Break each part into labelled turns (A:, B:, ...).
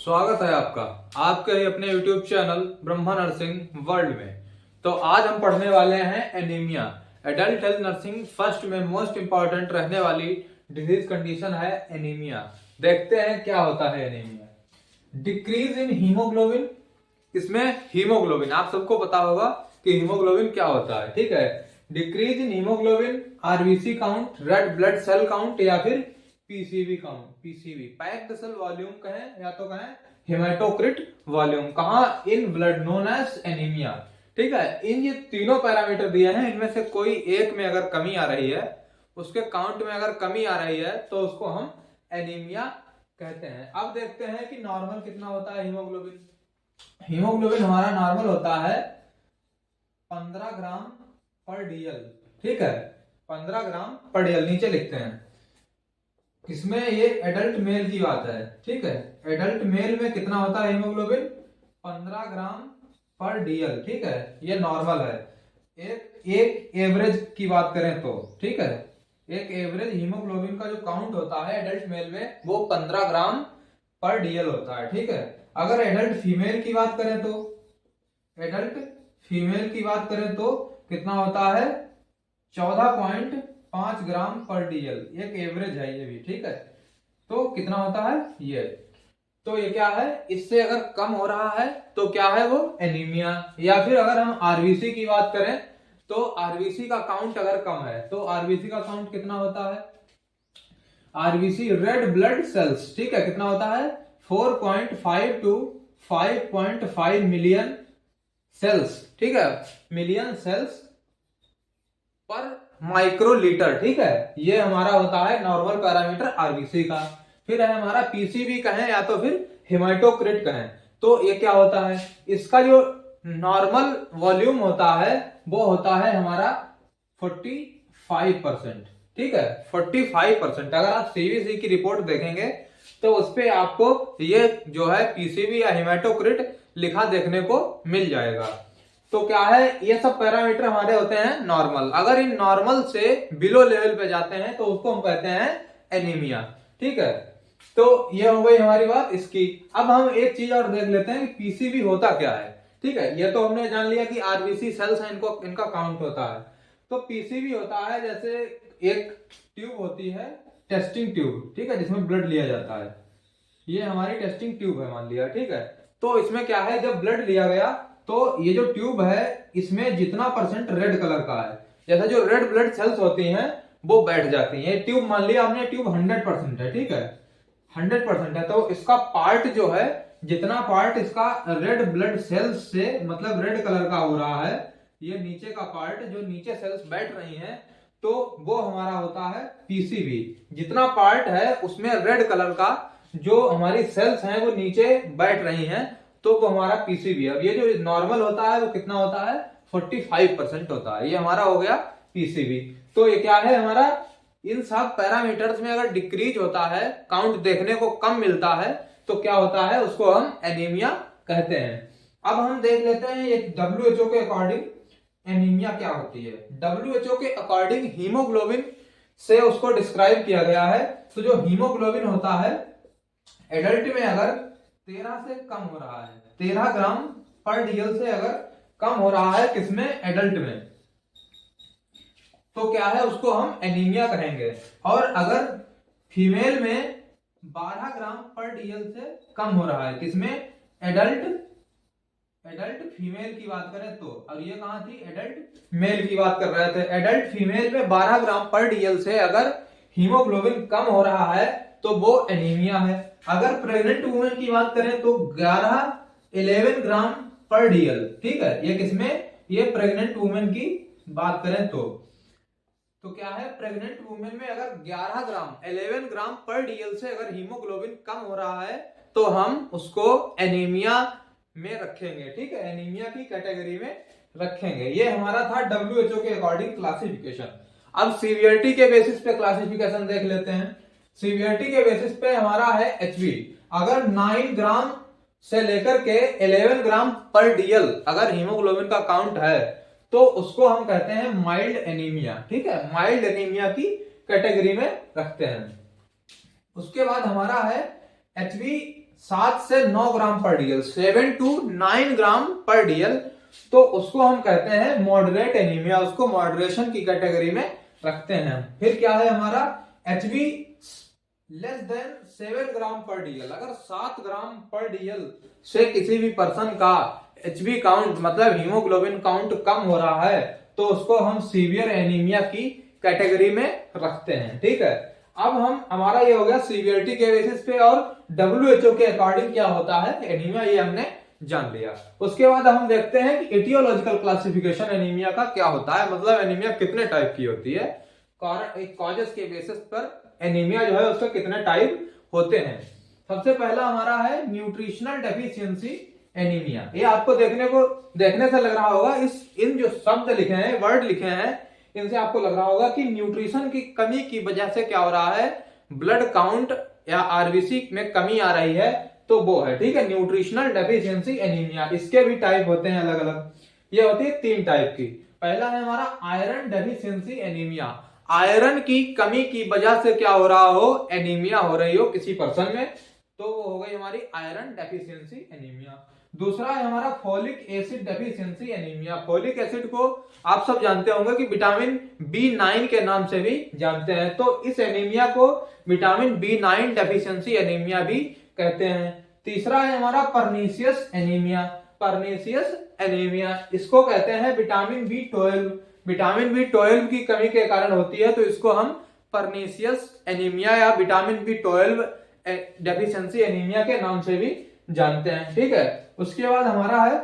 A: स्वागत है आपका आपके ही अपने YouTube channel Brahma nursing world में। तो आज हम पढ़ने वाले हैं anaemia. Adult health nursing first में मोस्ट इंपॉर्टेंट रहने वाली डिजीज कंडीशन है एनीमिया। देखते हैं क्या होता है एनीमिया। Decrease in haemoglobin. इसमें हीमोग्लोबिन आप सबको पता होगा कि हीमोग्लोबिन क्या होता है, ठीक है। Decrease in haemoglobin, RBC count, red blood cell count या फिर PCV count. PCV packed cell volume कहें या तो कहें हेमाटोक्रिट वॉल्यूम, कहां in blood known as anaemia, ठीक है। इन ये तीनों पैरामीटर दिए हैं, इनमें से कोई एक में अगर कमी आ रही है, उसके काउंट में अगर कमी आ रही है तो उसको हम एनीमिया कहते हैं। अब देखते हैं कि नॉर्मल कितना होता है हीमोग्लोबिन। हीमोग्लोबिन हमारा नॉर्मल होता है 15 ग्राम पर डीएल, ठीक है। 15 ग्राम पर डीएल नीचे लिखते हैं। इसमें ये एडल्ट मेल की बात है, ठीक है। एडल्ट मेल में कितना होता है हीमोग्लोबिन? 15 ग्राम पर डीएल, ठीक है। ये नॉर्मल है। एक एवरेज की बात करें तो, ठीक है, एक एवरेज हीमोग्लोबिन का जो काउंट होता है एडल्ट मेल में वो 15 ग्राम पर डीएल होता है, ठीक है। अगर एडल्ट फीमेल की बात करें तो, एडल्ट फीमेल की बात करें तो कितना होता है? 14.5 ग्राम पर डीएल। एक एवरेज है ये भी, ठीक है। तो कितना होता है ये? तो ये क्या है? इससे अगर कम हो रहा है तो क्या है वो? एनीमिया। या फिर अगर हम आरबीसी की बात करें तो आरबीसी का काउंट अगर कम है तो आरबीसी का काउंट कितना होता है? आरबीसी रेड ब्लड सेल्स, ठीक है, कितना होता है? 4.5 टू 5.5 मिलियन सेल्स, ठीक है, मिलियन सेल्स पर माइक्रोलीटर, ठीक है। ये हमारा होता है नॉर्मल पैरामीटर आरबीसी का। फिर है हमारा पीसीबी कहें या तो फिर हेमाटोक्रिट कहें, तो ये क्या होता है? इसका जो नॉर्मल वॉल्यूम होता है वो होता है हमारा 45%, ठीक है। 45%। अगर आप सीवीसी की रिपोर्ट देखेंगे तो उस पे आपको ये जो है पीसीबी या हेमाटोक्रिट लिखा देखने को मिल जाएगा। तो क्या है, ये सब पैरामीटर हमारे होते हैं नॉर्मल। अगर इन नॉर्मल से बिलो लेवल पे जाते हैं तो उसको हम कहते हैं एनीमिया, ठीक है। तो ये हो गई हमारी बात इसकी। अब हम एक चीज और देख लेते हैं कि पीसीबी होता क्या है, ठीक है। ये तो हमने जान लिया कि आरबीसी सेल्स हैं, इनका काउंट होता है। तो पीसीबी होता है जैसे एक ट्यूब होती है, टेस्टिंग ट्यूब, ठीक है, जिसमें ब्लड लिया जाता है। ये हमारी टेस्टिंग ट्यूब है मान लिया, ठीक है। तो इसमें क्या है, जब ब्लड लिया गया तो ये जो ट्यूब है इसमें जितना परसेंट रेड कलर का है, जैसे जो रेड ब्लड सेल्स होती हैं वो बैठ जाती हैं। ट्यूब मान लिया हमने, ट्यूब 100% है, ठीक है, 100% है। तो इसका पार्ट जो है, जितना पार्ट इसका रेड ब्लड सेल्स से मतलब रेड कलर का हो रहा है, ये नीचे का पार्ट जो नीचे सेल्स बैठ रही हैं, तो वो हमारा होता है पीसीबी। जितना पार्ट है उसमें रेड कलर का जो हमारी सेल्स हैं वो नीचे बैठ रही हैं, तो वो हमारा पीसीबी है। अब ये जो नॉर्मल होता है वो कितना होता है? 45% होता है। ये हमारा हो गया पीसीबी। तो ये क्या है हमारा? इन सब पैरामीटर्स में अगर डिक्रीज होता है, काउंट देखने को कम मिलता है, तो क्या होता है? उसको हम एनीमिया कहते हैं। अब हम देख लेते हैं ये WHO के अकॉर्डिंग एनीमिया क्या होती है। WHO के अकॉर्डिंग हीमोग्लोबिन से उसको डिस्क्राइब किया गया है। तो जो हीमोग्लोबिन होता है एडल्ट में अगर 13 से कम हो रहा है, 13 ग्राम पर डीएल से अगर कम हो रहा है, किसमें? एडल्ट में, तो क्या है? उसको हम एनीमिया कहेंगे। और अगर फीमेल में 12 ग्राम पर डीएल से कम हो रहा है, किसमें? एडल्ट फीमेल की बात करें तो, अब ये कहां थी? एडल्ट मेल की बात कर रहे थे। एडल्ट फीमेल में 12 ग्राम पर डीएल से अगर हीमोग्लोबिन कम हो रहा है तो वो एनीमिया है। अगर प्रेग्नेंट वुमेन की बात करें तो 11 ग्राम पर डीएल, ठीक है, ये किसमें? ये प्रेग्नेंट वुमेन की बात करें तो क्या है? प्रेग्नेंट वुमेन में अगर 11 ग्राम पर डीएल से अगर हीमोग्लोबिन कम हो रहा है तो हम उसको एनीमिया में रखेंगे, ठीक है, एनीमिया की कैटेगरी में रखेंगे। ये हमारा था WHO के अकॉर्डिंग क्लासिफिकेशन। अब सीवियरिटी के बेसिस पे क्लासिफिकेशन देख लेते हैं। सीवियरिटी के बेसिस पे हमारा है HB। अगर 9 ग्राम से लेकर के 11 ग्राम पर डीएल अगर हीमोग्लोबिन का काउंट है तो उसको हम कहते हैं माइल्ड एनीमिया, ठीक है, माइल्ड एनीमिया की कैटेगरी में रखते हैं। उसके बाद हमारा है HB 7 से 9 ग्राम पर डीएल, 7 to 9 ग्राम पर डीएल, तो उसको हम कहते हैं मॉडरेट एनीमिया, उसको मॉडरेशन की कैटेगरी में रखते हैं। फिर क्या है हमारा एचबी लेस देन 7 ग्राम पर डीएल, अगर 7 ग्राम पर डीएल से किसी भी पर्सन का एचबी काउंट मतलब हीमोग्लोबिन काउंट कम हो रहा है तो उसको हम सीवियर एनीमिया की कैटेगरी में रखते हैं। ठीक है, अब हमारा ये हो गया सीवियरिटी के बेसिस पे और WHO के अकॉर्डिंग क्या होता है एनीमिया, ये हमने जान लिया। उसके बाद हम देखते हैं कि एटियोलॉजिकल क्लासिफिकेशन एनीमिया का क्या होता है, मतलब एनीमिया कितने टाइप की होती है, कॉजेस के बेसिस पर एनीमिया जो है उसके कितने टाइप होते हैं। सबसे पहला हमारा है न्यूट्रिशनल डेफिशिएंसी एनीमिया। ये आपको देखने से लग रहा होगा, इन जो शब्द लिखे हैं, वर्ड लिखे हैं, इनसे आपको लग रहा होगा कि न्यूट्रिशन की कमी की वजह से क्या हो रहा है, ब्लड काउंट या आरबीसी में कमी आ रही है, तो वो है। ठीक है, न्यूट्रिशनल डेफिशिएंसी एनीमिया। इसके भी टाइप होते हैं अलग अलग, ये होती है 3 टाइप की। पहला है हमारा आयरन डेफिशिएंसी एनीमिया, आयरन की कमी की वजह से क्या हो रहा हो, एनीमिया हो रही हो किसी पर्सन में, तो वो हो गई हमारी आयरन डेफिशिएंसी एनीमिया। दूसरा है हमारा folic acid deficiency anaemia. Folic acid को आप सब जानते होंगे कि विटामिन B9 के नाम से भी जानते हैं, तो इस एनीमिया को विटामिन B9 डेफिशिएंसी एनीमिया भी कहते हैं। तीसरा है हमारा पर्नीशियस एनीमिया, पर्नीशियस एनीमिया, इसको कहते हैं विटामिन B12, विटामिन B12 की कमी के कारण होती है, तो इसको हम पर्नीशियस एनीमिया या विटामिन B12 डेफिशिएंसी एनीमिया के नाम से भी जानते हैं। ठीक है, उसके बाद हमारा है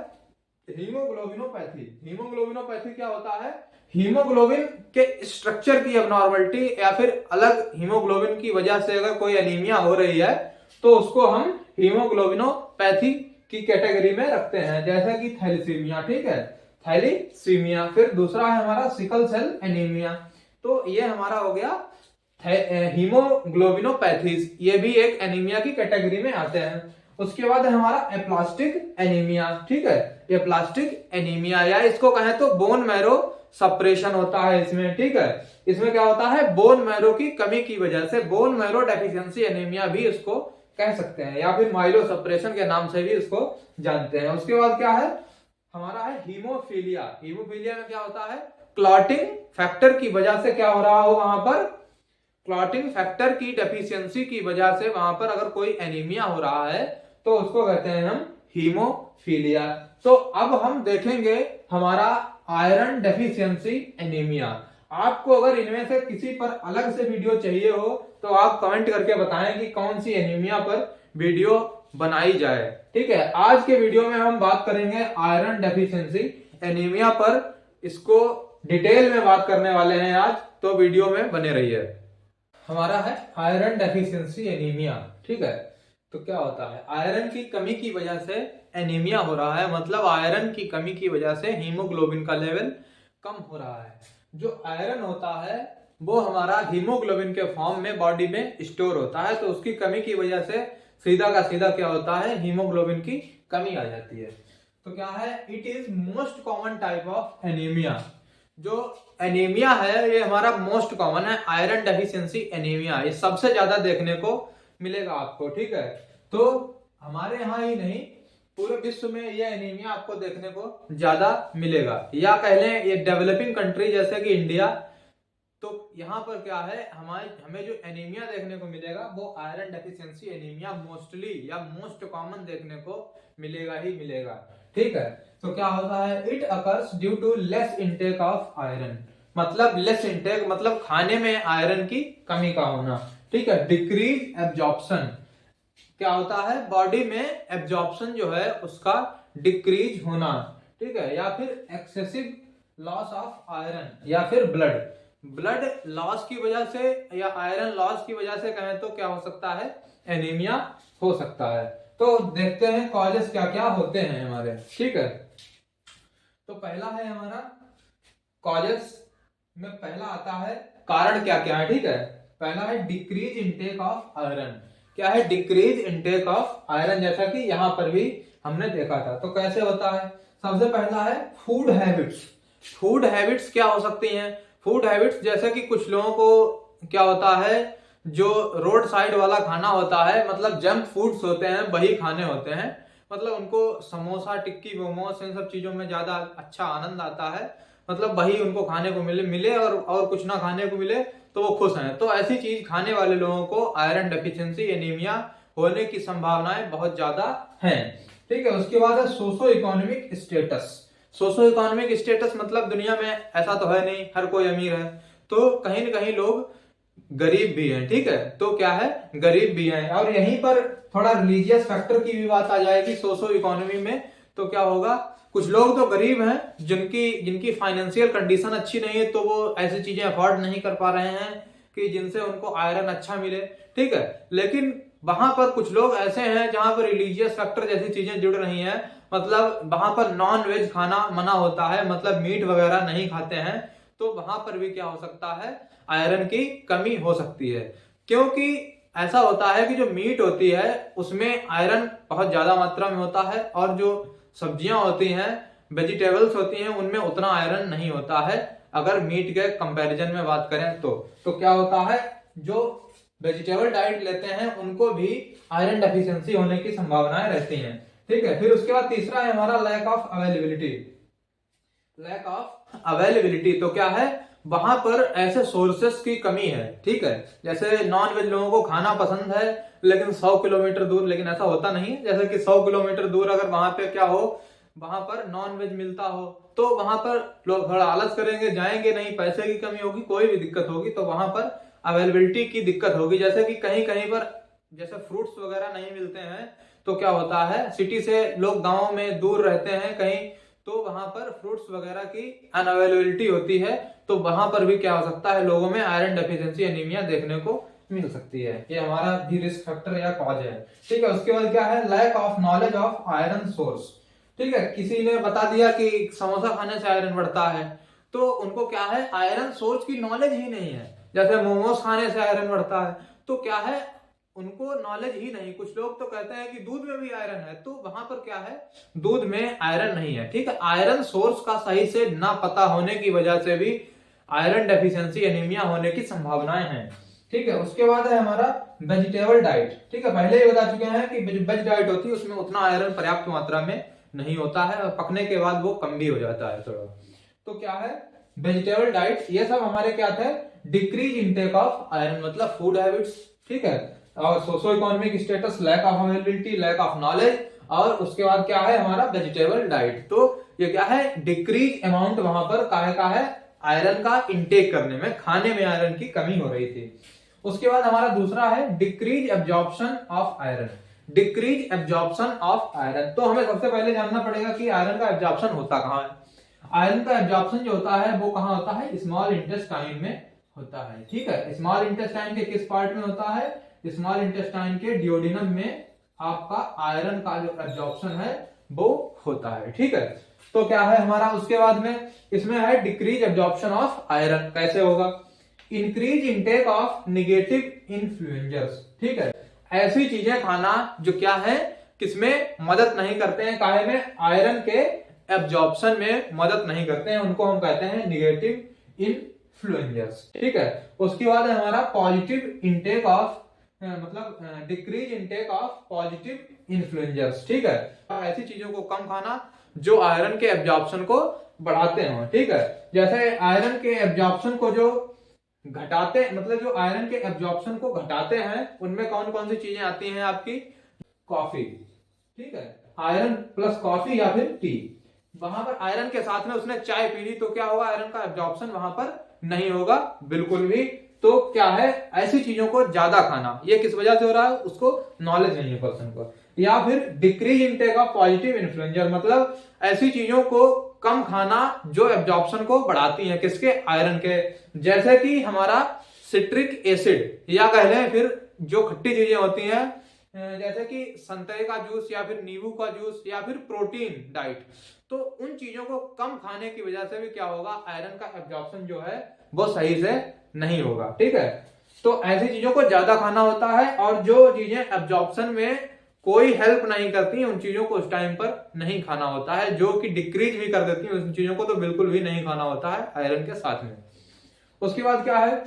A: हीमोग्लोबिनोपैथी। हीमोग्लोबिनोपैथी क्या होता है, हीमोग्लोबिन के स्ट्रक्चर की अबनॉर्मलिटी या फिर अलग हीमोग्लोबिन की वजह से अगर कोई एनीमिया हो रही है तो उसको हम हीमोग्लोबिनोपैथी की कैटेगरी में रखते हैं, जैसे कि थैलीसीमिया। ठीक है, थैलीसीमिया। फिर दूसरा है हमारा सिकल सेल एनीमिया, तो ये हमारा हो गया हीमोग्लोबिनोपैथीज, ये भी एक एनीमिया की कैटेगरी में आते हैं। उसके बाद है हमारा एप्लास्टिक एनीमिया। ठीक है, एप्लास्टिक एनीमिया या इसको कहें तो बोन मैरो सप्रेशन होता है इसमें। ठीक है, इसमें क्या होता है, बोन मैरो की कमी की वजह से बोन मैरो डेफिशिएंसी एनीमिया भी इसको कह सकते हैं, या फिर माइलो सप्रेशन के नाम से भी इसको जानते हैं। उसके बाद क्या है हमारा है हीमोफीलिया। हीमोफीलिया में क्या होता है, क्लॉटिंग फैक्टर की वजह से क्या हो रहा हो, वहां पर क्लॉटिंग फैक्टर की डेफिशिएंसी की वजह से वहां पर अगर कोई एनीमिया हो रहा है तो उसको कहते हैं हम हीमोफीलिया। तो अब हम देखेंगे हमारा आयरन डेफिशिएंसी एनीमिया। आपको अगर इनमें से किसी पर अलग से वीडियो चाहिए हो तो आप कमेंट करके बताएं कि कौन सी एनीमिया पर वीडियो बनाई जाए। ठीक है, आज के वीडियो में हम बात करेंगे आयरन डेफिशिएंसी एनीमिया पर, इसको डिटेल में बात करने वाले हैं आज, तो वीडियो में बने रहिए। हमारा है आयरन डेफिशिएंसी एनीमिया। ठीक है, तो क्या होता है, आयरन की कमी की वजह से एनीमिया हो रहा है, मतलब आयरन की कमी की वजह से हीमोग्लोबिन का लेवल कम हो रहा है। जो आयरन होता है वो हमारा हीमोग्लोबिन के फॉर्म में बॉडी में स्टोर होता है, तो उसकी कमी की वजह से सीधा का सीधा क्या होता है, हीमोग्लोबिन की कमी आ जाती है। तो क्या है, it is most common type of anaemia. जो एनीमिया है ये हमारा मोस्ट कॉमन है, आयरन डेफिशिएंसी एनीमिया, ये सबसे ज्यादा देखने को मिलेगा आपको। ठीक है, तो हमारे यहाँ ही नहीं पूरे विश्व में ये एनीमिया आपको देखने को ज्यादा मिलेगा, या कह लें ये डेवलपिंग कंट्री जैसे कि इंडिया, तो यहाँ पर क्या है हमें जो एनीमिया देखने को मिलेगा वो आयरन डेफिशिएंसी एनीमिया मोस्टली या मोस्ट कॉमन देखने को मिलेगा ही मिलेगा। ठीक है, तो क्या होता है, it occurs due to less intake of iron, मतलब लेस इंटेक मतलब खाने में आयरन की कमी का होना। ठीक है, डिक्रीज एब्जॉर्प्शन, क्या होता है बॉडी में एब्जॉर्प्शन जो है उसका डिक्रीज होना। ठीक है, या फिर एक्सेसिव लॉस ऑफ आयरन, या फिर ब्लड लॉस की वजह से या आयरन लॉस की वजह से कहें तो क्या हो सकता है, एनीमिया हो सकता है। तो देखते हैं कॉजेस क्या क्या होते हैं हमारे। ठीक है, तो पहला है हमारा कॉजेस में पहला आता है कारण क्या क्या है। ठीक है, पहला है डिक्रीज इंटेक ऑफ आयरन। क्या है, डिक्रीज इंटेक ऑफ आयरन, जैसा कि यहां पर भी हमने देखा था। तो कैसे होता है, सबसे पहला है फूड हैबिट्स। फूड हैबिट्स क्या हो सकती हैं, फूड हैबिट्स जैसे कि कुछ लोगों को क्या होता है, जो रोड साइड वाला खाना होता है, मतलब जंक फूड्स होते हैं, वही खाने होते हैं। मतलब उनको समोसा, टिक्की, मोमोस, इन सब चीजों में ज्यादा अच्छा आनंद आता है। मतलब वही उनको खाने को मिले और कुछ ना खाने को मिले तो वो खुश हैं। तो ऐसी चीज खाने वाले लोगों को आयरन डेफिशिएंसी एनीमिया होने की संभावनाएं बहुत ज्यादा हैं। ठीक है, उसके बाद है socio economic status. Socio economic status मतलब दुनिया में ऐसा तो है नहीं हर कोई अमीर है, तो कहीं ना कहीं लोग गरीब भी हैं। ठीक है, तो क्या है, गरीब भी हैं। और यहीं पर थोड़ा रिलीजियस फैक्टर की भी बात आ जाएगी सोशो इकोनॉमी में। तो क्या होगा, कुछ लोग तो गरीब हैं जिनकी फाइनेंशियल कंडीशन अच्छी नहीं है, तो वो ऐसी चीजें अफोर्ड नहीं कर पा रहे हैं कि जिनसे उनको आयरन अच्छा मिले। ठीक है, लेकिन वहां पर कुछ लोग ऐसे हैं जहां पर रिलीजियस फैक्टर जैसी चीजें जुड़ रही हैं। मतलब वहां पर नॉन वेज खाना मना होता है, मतलब मीट वगैरह नहीं खाते हैं, तो वहां पर भी क्या हो सकता है, आयरन की कमी हो सकती है। क्योंकि ऐसा होता है कि जो मीट होती है उसमें आयरन बहुत ज्यादा मात्रा में होता है, और जो सब्जियां होती हैं, वेजिटेबल्स होती हैं, उनमें उतना आयरन नहीं होता है। अगर मीट के कंपैरिजन में बात करें तो क्या होता है, जो वेजिटेबल डाइट लेते हैं उनको भी आयरन डेफिशिएंसी होने की संभावनाएं रहती हैं। ठीक है, फिर उसके बाद तीसरा है हमारा lack of availability. Lack of availability तो क्या है, वहां पर ऐसे सोर्सेस की कमी है। ठीक है, जैसे नॉन वेज लोगों को खाना पसंद है लेकिन 100 किलोमीटर दूर, लेकिन ऐसा होता नहीं है। जैसे कि 100 किलोमीटर दूर अगर वहां पे क्या हो, वहां पर नॉन वेज मिलता हो, तो वहां पर लोग थोड़ा आलस करेंगे, जाएंगे नहीं, पैसे की कमी होगी, कोई भी दिक्कत होगी, तो वहां पर अवेलेबिलिटी की दिक्कत होगी। जैसे कि कहीं कहीं पर जैसे फ्रूट्स वगैरह नहीं मिलते हैं, तो क्या होता है, सिटी से लोग गाँव में दूर रहते हैं कहीं, तो वहां पर फ्रूट्स वगैरह की अनअवेलेबिलिटी होती है, तो वहां पर भी क्या हो सकता है, लोगों में आयरन डेफिशिएंसी एनीमिया देखने को मिल सकती है। ये हमारा भी रिस्क फैक्टर या कॉज है। ठीक है, उसके बाद क्या है, lack of knowledge of iron source. ठीक है, किसी ने बता दिया कि समोसा खाने से आयरन बढ़ता है, तो उनको क्या है, आयरन सोर्स की नॉलेज ही नहीं है। जैसे मोमोज खाने से आयरन बढ़ता है, तो क्या है, उनको नॉलेज ही नहीं। कुछ लोग तो कहते हैं कि दूध में भी आयरन है, तो वहां पर क्या है, दूध में आयरन नहीं है। ठीक है, आयरन सोर्स का सही से ना पता होने की वजह से भी आयरन डेफिशिएंसी एनीमिया होने की संभावनाएं हैं। ठीक है, उसके बाद है हमारा वेजिटेबल डाइट। ठीक है, पहले ही बता चुके हैं कि वेज डाइट होती है उसमें उतना आयरन पर्याप्त मात्रा में नहीं होता है, और पकने के बाद वो कम भी हो जाता है थोड़ा। तो क्या है, वेजिटेबल डाइट, ये सब हमारे क्या थे, डिक्रीज इनटेक ऑफ आयरन, मतलब फूड हैबिट्स। ठीक है, और socio economic status, lack of availability, lack of knowledge, और उसके बाद क्या है हमारा वेजिटेबल डाइट। तो ये क्या है, डिक्रीज अमाउंट वहां पर का है आयरन का इंटेक करने में, खाने में आयरन की कमी हो रही थी। उसके बाद हमारा दूसरा है decrease absorption of iron. Decrease absorption of iron, तो हमें सबसे पहले जानना पड़ेगा कि आयरन का एब्जॉर्प्शन होता कहां है। आयरन का एब्जॉर्प्शन जो होता है वो कहां होता है, स्मॉल इंटेस्टाइन में होता है। ठीक है, स्मॉल इंटेस्टाइन के किस पार्ट में होता है, स्मॉल इंटेस्टाइन के डियोडिनम में आपका आयरन का जो एब्जॉर्प्शन है वो होता है। ठीक है, तो क्या है हमारा उसके बाद में, इसमें है डिक्रीज एब्जॉर्प्शन ऑफ आयरन। कैसे होगा, इंक्रीज इनटेक ऑफ निगेटिव इन्फ्लुएंजर्स। ठीक है, ऐसी चीजें खाना जो क्या है, किसमें मदद नहीं करते हैं, काहे में, आयरन के एब्जॉर्प्शन में मदद नहीं करते हैं, उनको हम कहते हैं निगेटिव इन्फ्लुएंजर्स। ठीक है, उसके बाद है हमारा पॉजिटिव इनटेक ऑफ, मतलब डिक्रीज इनटेक ऑफ पॉजिटिव इन्फ्लुएंजर्स। ठीक है, ऐसी चीजों को कम खाना जो आयरन के एब्जॉर्प्शन को बढ़ाते हैं। ठीक है, जैसे आयरन के एब्जॉर्प्शन को जो घटाते, मतलब जो आयरन के एब्जॉर्प्शन को घटाते हैं, उनमें कौन कौन सी चीजें आती हैं आपकी, कॉफी। ठीक है, आयरन प्लस कॉफी या फिर टी। वहां पर आयरन के साथ में उसने चाय पी ली, तो क्या होगा, आयरन का एब्जॉर्प्शन वहां पर नहीं होगा बिल्कुल भी। तो क्या है, ऐसी चीजों को ज्यादा खाना, ये किस वजह से हो रहा है, उसको नॉलेज नहीं है पर्सन को। या फिर डिक्रीज इनटेक ऑफ पॉजिटिव इन्फ्लुएंजर, मतलब ऐसी चीजों को कम खाना जो एब्जॉर्प्शन को बढ़ाती हैं, किसके, आयरन के। जैसे कि हमारा सिट्रिक एसिड, या कह लें फिर जो खट्टी चीजें होती हैं, जैसे कि संतरे का जूस या फिर नींबू का जूस या फिर प्रोटीन डाइट, तो उन चीजों को कम खाने की वजह से भी क्या होगा, आयरन का एब्जॉर्प्शन जो है वो सही से नहीं होगा। ठीक है, तो ऐसी चीजों को ज्यादा खाना होता है, और जो चीजें एब्जॉर्प्शन में कोई हेल्प नहीं करती हैं, उन चीजों को उस टाइम पर नहीं खाना होता है। जो कि डिक्रीज भी कर देती हैं, उन चीजों को तो बिल्कुल भी नहीं खाना होता है आयरन के साथ में। उसके बाद क्या है,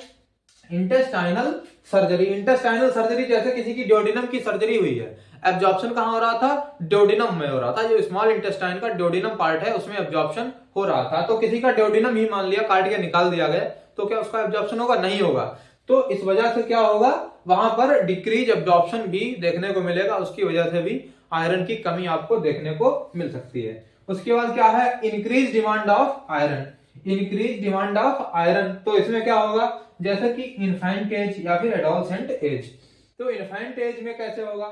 A: इंटेस्टाइनल सर्जरी, इंटेस्टाइनल सर्जरी जैसे किसी की ड्यूोडेनम की सर्जरी हुई है, एब्जॉर्प्शन कहां हो रहा था, ड्यूोडेनम में हो रहा था, जो स्मॉल इंटेस्टाइन का ड्यूोडेनम पार्ट है उसमें एब्जॉर्प्शन हो रहा था, तो किसी का ड्यूोडेनम ही मान लिया काट के निकाल दिया गया, तो क्या उसका एब्जॉर्प्शन होगा, नहीं होगा। तो इस वजह से क्या होगा, वहां पर डिक्रीज एब्जॉर्प्शन भी देखने को मिलेगा, उसकी वजह से भी आयरन की कमी आपको देखने को मिल सकती है। उसके बाद क्या है, increase demand of iron, increase demand of iron, तो इसमें क्या होगा, जैसे कि इन्फेंट एज या फिर एडोलसेंट एज। तो इन्फेंट एज में कैसे होगा,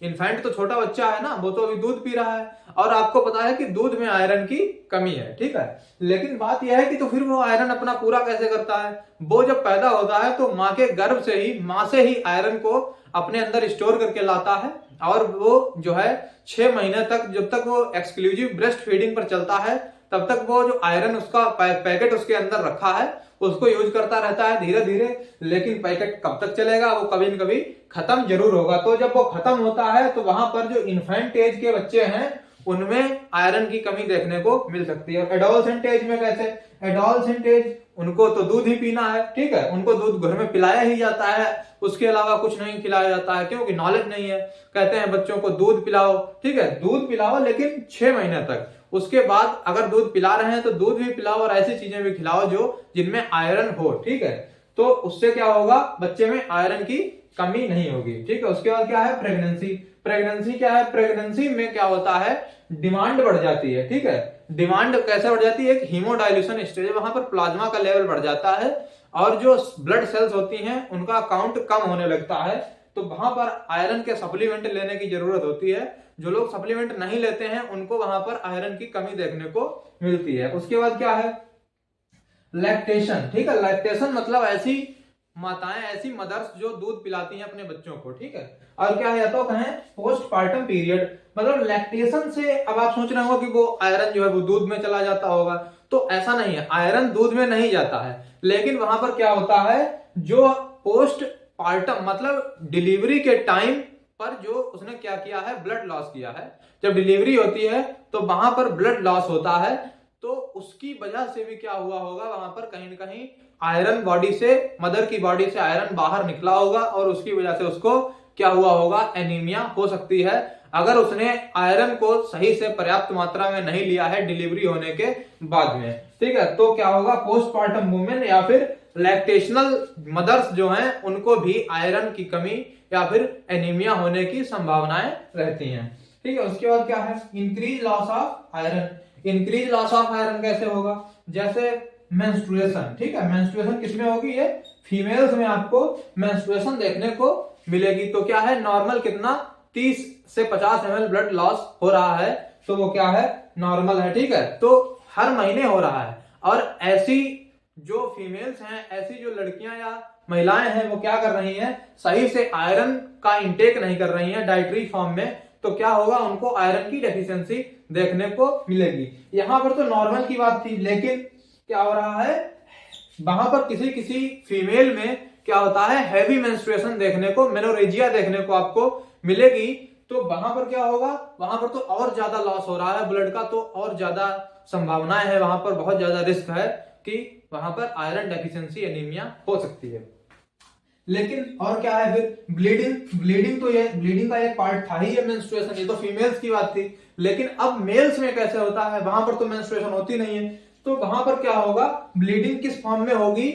A: इन्फेंट तो छोटा बच्चा है ना, वो तो अभी दूध पी रहा है और आपको पता है कि दूध में आयरन की कमी है, ठीक है। लेकिन बात यह है कि तो फिर वो आयरन अपना पूरा कैसे करता है, वो जब पैदा होता है तो माँ के गर्भ से ही, माँ से ही आयरन को अपने अंदर स्टोर करके लाता है, और वो जो है 6 महीने तक, जब तक वो एक्सक्लूसिव ब्रेस्ट फीडिंग पर चलता है, तब तक वो जो आयरन उसका पैकेट उसके अंदर रखा है उसको यूज करता रहता है धीरे धीरे। लेकिन पैकेट कब तक चलेगा, वो कभी न कभी खत्म जरूर होगा। तो जब वो खत्म होता है तो वहां पर जो इन्फेंट एज के बच्चे हैं उनमें आयरन की कमी देखने को मिल सकती है। एडोलसेंट एज में कैसे, एडोलसेंट एज उनको तो दूध ही पीना है, ठीक है, उनको दूध घर में पिलाया ही जाता है, उसके अलावा कुछ नहीं खिलाया जाता है, क्योंकि नॉलेज नहीं है। कहते हैं बच्चों को दूध पिलाओ, ठीक है, दूध पिलाओ लेकिन 6 महीने तक, उसके बाद अगर दूध पिला रहे हैं तो दूध भी पिलाओ और ऐसी चीजें भी खिलाओ जो जिनमें आयरन हो, ठीक है। तो उससे क्या होगा, बच्चे में आयरन की कमी नहीं होगी, ठीक है। उसके बाद क्या है, प्रेगनेंसी, प्रेगनेंसी क्या है, प्रेगनेंसी में क्या होता है, डिमांड बढ़ जाती है, ठीक है। डिमांड कैसे बढ़ जाती है, एक हीमोडाइल्यूशन स्टेज, वहां पर प्लाज्मा का लेवल बढ़ जाता है और जो ब्लड सेल्स होती हैं उनका काउंट कम होने लगता है, तो वहां पर आयरन के सप्लीमेंट लेने की जरूरत होती है। जो लोग सप्लीमेंट नहीं लेते हैं उनको वहां पर आयरन की कमी देखने को मिलती है। उसके बाद क्या है, लैक्टेशन, ठीक है, लैक्टेशन मतलब ऐसी माताएं, ऐसी मदर्स जो दूध पिलाती हैं अपने बच्चों को, ठीक है। और क्या है, तो कहें पोस्टपार्टम पीरियड, मतलब लैक्टेशन से अब आप सोच रहे हो कि वो आयरन जो है वो दूध में चला जाता होगा, तो ऐसा नहीं है, आयरन दूध में नहीं जाता है, लेकिन वहां पर क्या होता है, जो पोस्ट पार्टम मतलब डिलीवरी के टाइम पर जो उसने क्या किया है, ब्लड लॉस किया है, जब डिलीवरी होती है तो वहां पर ब्लड लॉस होता है, तो उसकी वजह से भी क्या हुआ होगा, वहां पर कहीं ना कहीं आयरन बॉडी से, मदर की बॉडी से आयरन बाहर निकला होगा और उसकी वजह से उसको क्या हुआ होगा, एनीमिया हो सकती है, अगर उसने आयरन को सही से पर्याप्त मात्रा में नहीं लिया है डिलीवरी होने के बाद में, ठीक है। तो क्या होगा, पोस्टपार्टम वुमेन या फिर लैक्टेशनल मदर्स जो हैं उनको भी आयरन की कमी या फिर एनीमिया होने की संभावनाएं रहती हैं, ठीक है। उसके बाद क्या है, increase loss of iron, increase loss of iron कैसे होगा, जैसे मेंस्ट्रुएशन, ठीक है, मेंस्ट्रुएशन किसमें होगी, ये फीमेल्स में आपको मेंस्ट्रुएशन देखने को मिलेगी। तो क्या है, नॉर्मल कितना 30 से 50 ml ब्लड लॉस हो रहा है, तो वो क्या है, नॉर्मल है, ठीक है। तो हर महीने हो रहा है, और ऐसी जो फीमेल्स हैं, ऐसी जो लड़कियां या महिलाएं हैं, वो क्या कर रही हैं, सही से आयरन का इंटेक नहीं कर रही हैं डाइटरी फॉर्म में, तो क्या होगा, उनको आयरन की डेफिशिएंसी देखने को मिलेगी। यहां पर तो नॉर्मल की बात थी, लेकिन क्या हो रहा है, वहां पर किसी किसी फीमेल में क्या होता है, हैवी मेंस्ट्रुएशन देखने को, मेनोरेजिया देखने को आपको मिलेगी, तो वहां पर क्या होगा, वहां पर तो और ज्यादा लॉस हो रहा है ब्लड का, तो और ज्यादा संभावनाएं है, वहां पर बहुत ज्यादा रिस्क है कि वहां पर आयरन डेफिशिएंसी एनीमिया हो सकती है। लेकिन और क्या है फिर, ब्लीडिंग, ब्लीडिंग तो ये ब्लीडिंग का एक पार्ट था ही ये मेंस्ट्रुएशन, ये तो फीमेल्स की बात थी, लेकिन अब मेल्स में कैसे होता है, वहां पर तो मेंस्ट्रुएशन होती नहीं है, तो वहां पर क्या होगा, ब्लीडिंग किस फॉर्म में होगी,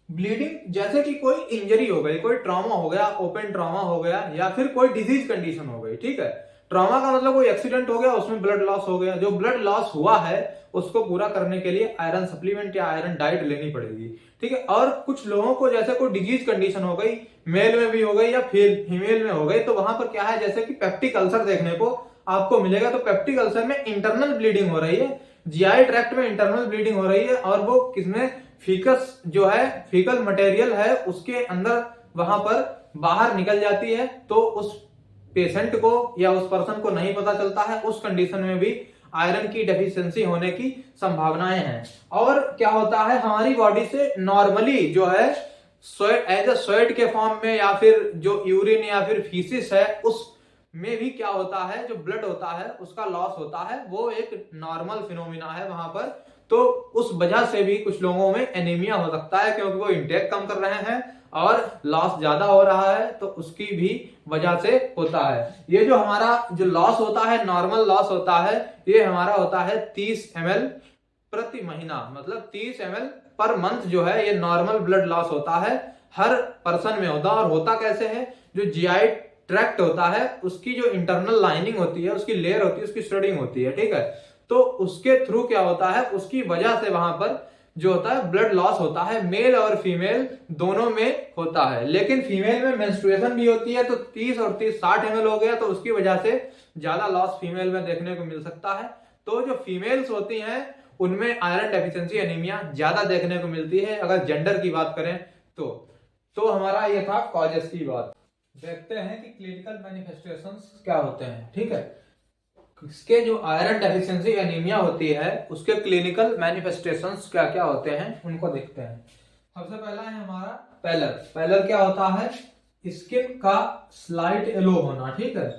A: ब्लीडिंग जैसे कि कोई इंजरी हो गई, कोई ट्रॉमा हो गया, ओपन ट्रॉमा हो गया, या फिर कोई डिजीज कंडीशन हो गई, ठीक है। ट्रॉमा का मतलब कोई एक्सीडेंट हो गया, उसमें ब्लड लॉस हो गया, जो ब्लड लॉस हुआ है उसको पूरा करने के लिए आयरन सप्लीमेंट या आयरन डाइट लेनी पड़ेगी, ठीक है। और कुछ लोगों को जैसे कोई डिजीज कंडीशन हो गई, मेल में भी हो गई या फिर फीमेल में हो गई, तो वहां पर क्या है, जैसे कि पेप्टिक अल्सर देखने को आपको मिलेगा, तो पेप्टिक अल्सर में इंटरनल ब्लीडिंग हो रही है, जीआई ट्रैक्ट में इंटरनल ब्लीडिंग हो रही है, और वो किसमें, फीकस जो है, फीकल मटेरियल है उसके अंदर वहां पर बाहर निकल जाती है, तो उस पेशेंट को या उस पर्सन को नहीं पता चलता है, उस कंडीशन में भी आयरन की डेफिशिएंसी होने की संभावनाएं हैं। और क्या होता है, हमारी बॉडी से नॉर्मली जो है स्वेट, एज ए स्वेट के फॉर्म में, या फिर जो यूरिन या फिर फीसिस है उस में भी क्या होता है, जो ब्लड होता है उसका लॉस होता है, वो एक नॉर्मल फिनोमिना है वहां पर, तो उस वजह से भी कुछ लोगों में एनीमिया हो सकता है, क्योंकि वो इंटेक कम कर रहे हैं और लॉस ज्यादा हो रहा है, तो उसकी भी वजह से होता है। ये जो हमारा जो लॉस होता है, नॉर्मल लॉस होता है, ये हमारा होता है 30 ml प्रति महीना, मतलब 30 ml पर मंथ जो है ये नॉर्मल ब्लड लॉस होता है, हर पर्सन में होता है। और होता कैसे है, जो जीआई ट्रैक्ट होता है उसकी जो इंटरनल लाइनिंग होती है, उसकी लेयर होती है, उसकी स्टडिंग होती है, ठीक है। तो उसके थ्रू क्या होता है, उसकी वजह से वहां पर जो होता है ब्लड लॉस होता है, मेल और फीमेल दोनों में होता है। लेकिन फीमेल में मेंस्ट्रुएशन भी होती है, तो 30 और 30 60 ml हो गया, तो उसकी वजह से ज्यादा लॉस फीमेल में देखने को मिल सकता है। तो जो फीमेल्स होती हैं उनमें आयरन डेफिशिएंसी एनीमिया ज्यादा देखने को मिलती है, अगर जेंडर की बात करें तो हमारा ये था कॉजेस की बात। देखते हैं कि क्लिनिकल मैनिफेस्टेशंस क्या होते हैं, ठीक है। इसके जो आयरन डेफिशिएंसी एनीमिया होती है उसके क्लिनिकल मैनिफेस्टेशंस क्या क्या होते हैं उनको देखते हैं। सबसे पहला है हमारा पैलर। पैलर क्या होता है, स्किन का स्लाइट येलो होना, ठीक है,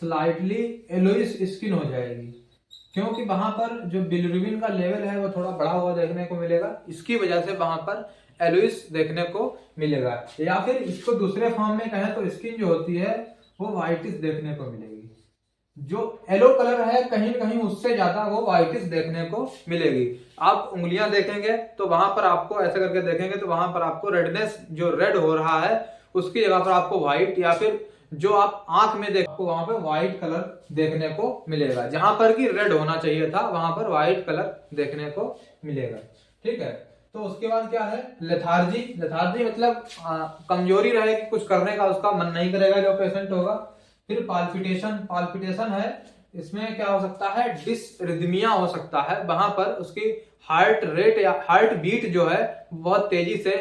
A: स्लाइटली येलोइश स्किन हो जाएगी, क्योंकि वहां पर जो बिलिरुबिन का लेवल है वो थोड़ा बढ़ा हुआ देखने को मिलेगा, इसकी वजह से वहां पर एलोइस देखने को मिलेगा। या फिर इसको दूसरे फॉर्म में कहें तो स्किन जो होती है वो व्हाइटिश देखने को मिलेगी, जो येलो कलर है कहीं न कहीं उससे ज्यादा वो व्हाइटिश देखने को मिलेगी। आप उंगलियां देखेंगे तो वहां पर आपको ऐसे करके देखेंगे तो वहां पर आपको रेडनेस जो रेड हो रहा है उसकी जगह पर आपको व्हाइट, या फिर जो आप आंख में देखो वहां पर व्हाइट कलर देखने को मिलेगा, जहां पर कि रेड होना चाहिए था वहां पर व्हाइट कलर देखने को मिलेगा, ठीक है। तो उसके बाद क्या है, लेथार्जी। लेथार्जी मतलब कमजोरी रहेगी, कुछ करने का उसका मन नहीं करेगा जो पेशेंट होगा। फिर पाल्पिटेशन। पाल्पिटेशन है, इसमें क्या हो सकता है, डिसरिदमिया हो सकता है, वहां पर उसकी हार्ट रेट या हार्ट बीट जो है बहुत तेजी से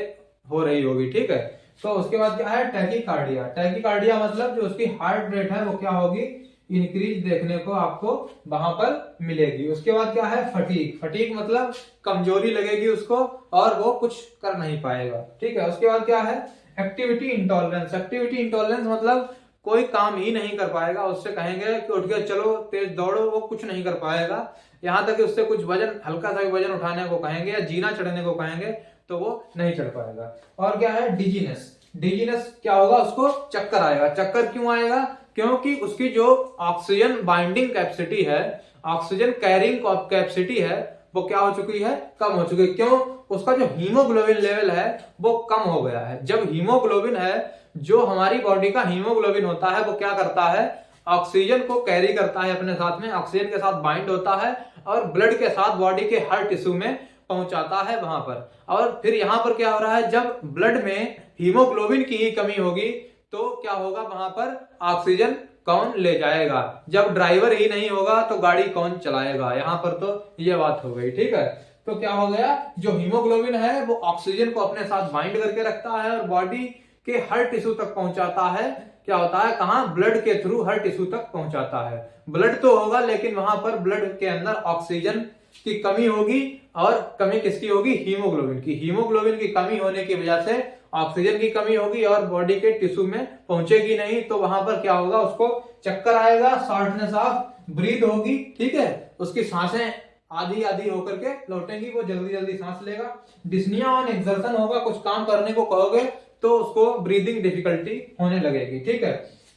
A: हो रही होगी, ठीक है। तो उसके बाद क्या है, टैकीकार्डिया। टैकीकार्डिया मतलब जो उसकी हार्ट रेट है वो क्या होगी, इंक्रीज देखने को आपको वहां पर मिलेगी। उसके बाद क्या है, फटीग। फटीग मतलब कमजोरी लगेगी उसको और वो कुछ कर नहीं पाएगा, ठीक है। उसके बाद क्या है, एक्टिविटी इंटॉलरेंस। एक्टिविटी इंटॉलरेंस मतलब कोई काम ही नहीं कर पाएगा, उससे कहेंगे कि उठ के चलो तेज दौड़ो, वो कुछ नहीं कर पाएगा। यहां तक कि उससे कुछ वजन, हल्का सा भी वजन उठाने को कहेंगे या जीना चढ़ने को कहेंगे तो वो नहीं चढ़ पाएगा। और क्या है, डिजीनेस। डिजीनेस क्या होगा, उसको चक्कर आएगा। चक्कर क्यों आएगा, क्योंकि उसकी जो ऑक्सीजन बाइंडिंग कैपेसिटी है, ऑक्सीजन कैरिंग कैपेसिटी है, वो क्या हो चुकी है, कम हो चुकी है। क्यों, उसका जो हीमोग्लोबिन लेवल है वो कम हो गया है। जब हीमोग्लोबिन है, जो हमारी बॉडी का हीमोग्लोबिन होता है वो क्या करता है, ऑक्सीजन को कैरी करता है अपने साथ में, ऑक्सीजन के साथ बाइंड होता है और ब्लड के साथ बॉडी के हर टिश्यू में पहुंचाता है वहां पर। और फिर यहां पर क्या हो रहा है, जब ब्लड में हीमोग्लोबिन की ही कमी होगी तो क्या होगा, वहां पर ऑक्सीजन कौन ले जाएगा। जब ड्राइवर ही नहीं होगा तो गाड़ी कौन चलाएगा, यहां पर तो ये बात हो गई, ठीक है। तो क्या हो गया, जो हीमोग्लोबिन है वो ऑक्सीजन को अपने साथ बाइंड करके रखता है और बॉडी के हर टिश्यू तक पहुंचाता है। क्या होता है, कहां, ब्लड के थ्रू हर टिश्यू तक पहुंचाता है। ब्लड तो होगा लेकिन वहां पर ब्लड के अंदर ऑक्सीजन की कमी होगी, और कमी किसकी होगी, हीमोग्लोबिन की। हीमोग्लोबिन की कमी होने की वजह से ऑक्सीजन की कमी होगी और बॉडी के टिश्यू में पहुंचेगी नहीं, तो वहां पर क्या होगा, उसको चक्कर आएगा, शॉर्टनेस ऑफ ब्रीथ होगी, ठीक है। उसकी सांसें आधी आधी होकर के लौटेंगी, वो जल्दी जल्दी सांस लेगा। डिस्निया ऑन एक्सर्शन होगा, कुछ काम करने को कहोगे तो उसको ब्रीदिंग डिफिकल्टी होने लगेगी, ठीक है।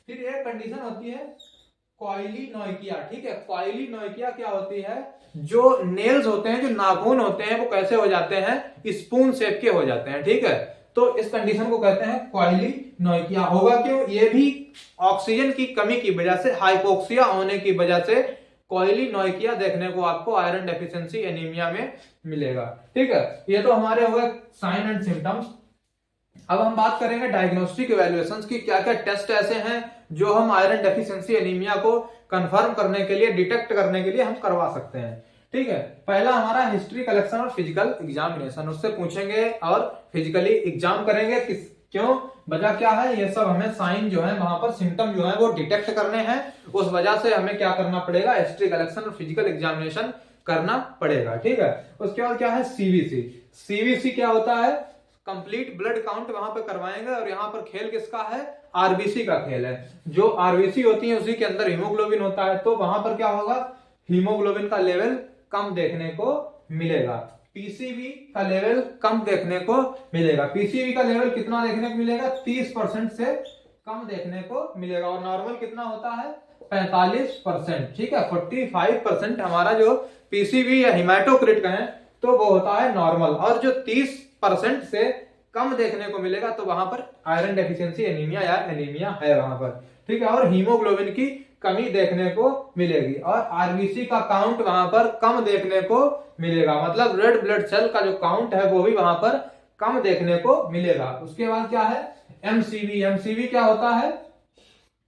A: फिर एक कंडीशन होती है क्वाइलिनोइकिया, ठीक है। क्वाइलिनोइकिया क्या होती है, जो नेल्स होते हैं, जो नाखून होते हैं वो कैसे हो जाते हैं, स्पून शेप के हो जाते हैं, ठीक है। तो इस कंडीशन को कहते हैं क्वाइलिनोइकिया। होगा क्यों, ये भी ऑक्सीजन की कमी की वजह से, हाइपोक्सिया होने की वजह से क्वाइलिनोइकिया देखने को आपको आयरन डेफिशिएंसी एनीमिया में मिलेगा, ठीक है। ये तो हमारे हो गए साइन एंड सिम्टम्स। अब हम बात करेंगे डायग्नोस्टिक इवैल्यूएशंस की, क्या क्या टेस्ट ऐसे हैं जो हम आयरन डेफिशिएंसी एनीमिया को कंफर्म करने के लिए, डिटेक्ट करने के लिए हम करवा सकते हैं, ठीक है। पहला हमारा हिस्ट्री कलेक्शन और फिजिकल एग्जामिनेशन, उससे पूछेंगे और फिजिकली एग्जाम करेंगे। क्यों, वजह क्या है, ये सब हमें साइन जो है वहां पर सिम्टम जो है वो डिटेक्ट करने हैं, उस वजह से हमें क्या करना पड़ेगा, हिस्ट्री कलेक्शन और फिजिकल एग्जामिनेशन करना पड़ेगा, ठीक है। उसके बाद क्या है, सीवीसी। सीवीसी क्या होता है, कंप्लीट ब्लड काउंट वहां पे करवाएंगे, और यहाँ पर खेल किसका है, आरबीसी का खेल है। जो आरबीसी होती है उसी के अंदर हीमोग्लोबिन होता है, तो वहां पर क्या होगा, हीमोग्लोबिन का लेवल कम देखने को मिलेगा। पीसीबी का लेवल कम देखने को मिलेगा। पीसीबी का लेवल कितना देखने को मिलेगा? 30% से कम देखने को मिलेगा। और नॉर्मल कितना होता है? 45%। ठीक है, 45% हमारा जो पीसीबी या हिमेटोक्रिट का है तो वो होता है नॉर्मल। और जो 30% से कम देखने को मिलेगा तो वहां पर आयरन डेफिशिएंसी एनीमिया या एनीमिया है वहां पर। ठीक है, और हीमोग्लोबिन की कमी देखने को मिलेगी। और आरबीसी का काउंट वहां पर कम देखने को मिलेगा, मतलब रेड ब्लड सेल का जो काउंट है वो भी वहां पर कम देखने को मिलेगा। उसके बाद क्या है? एमसीवी। एमसीवी क्या होता है?